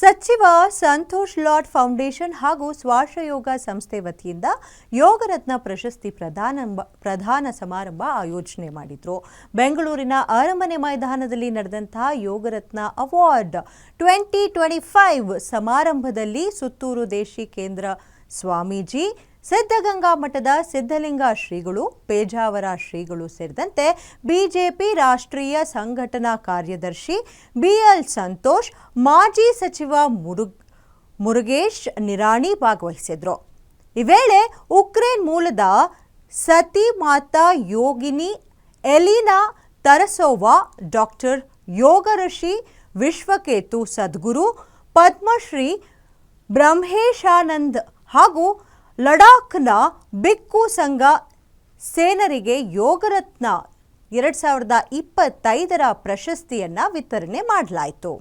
ಸಚಿವ ಸಂತೋಷ್ ಲಾಡ್ ಫೌಂಡೇಶನ್ ಹಾಗೂ ಸ್ವಾಶ್ರಯೋಗ ಸಂಸ್ಥೆ ವತಿಯಿಂದ ಯೋಗರತ್ನ ಪ್ರಶಸ್ತಿ ಪ್ರದಾನ ಸಮಾರಂಭ ಆಯೋಜನೆ ಮಾಡಿದ್ರು. ಬೆಂಗಳೂರಿನ ಅರಮನೆ ಮೈದಾನದಲ್ಲಿ ನಡೆದಂತಹ ಯೋಗರತ್ನ ಅವಾರ್ಡ್ 2025 ಸಮಾರಂಭದಲ್ಲಿ ಸುತ್ತೂರು ದೇಶಿ ಕೇಂದ್ರ ಸ್ವಾಮೀಜಿ, ಸಿದ್ಧಗಂಗಾ ಮಠದ ಸಿದ್ಧಲಿಂಗ ಶ್ರೀಗಳು, ಪೇಜಾವರ ಶ್ರೀಗಳು ಸೇರಿದಂತೆ ಬಿಜೆಪಿ ರಾಷ್ಟ್ರೀಯ ಸಂಘಟನಾ ಕಾರ್ಯದರ್ಶಿ ಬಿಎಲ್ ಸಂತೋಷ್, ಮಾಜಿ ಸಚಿವ ಮುರುಗೇಶ್ ನಿರಾಣಿ ಭಾಗವಹಿಸಿದ್ರು. ಈ ವೇಳೆ ಉಕ್ರೇನ್ ಮೂಲದ ಸತಿ ಮಾತಾ ಯೋಗಿನಿ ಎಲಿನಾ ತರಸೋವಾ, ಡಾಕ್ಟರ್ ಯೋಗಋಷಿ ವಿಶ್ವಕೇತು ಸದ್ಗುರು, ಪದ್ಮಶ್ರೀ ಬ್ರಹ್ಮೇಶಾನಂದ್ ಹಾಗೂ ಲಡಾಖ್ನ ಬಿಕ್ಕು ಸಂಘ ಸೇನರಿಗೆ ಯೋಗರತ್ನ 2025 ಪ್ರಶಸ್ತಿಯನ್ನು ವಿತರಣೆ ಮಾಡಲಾಯಿತು.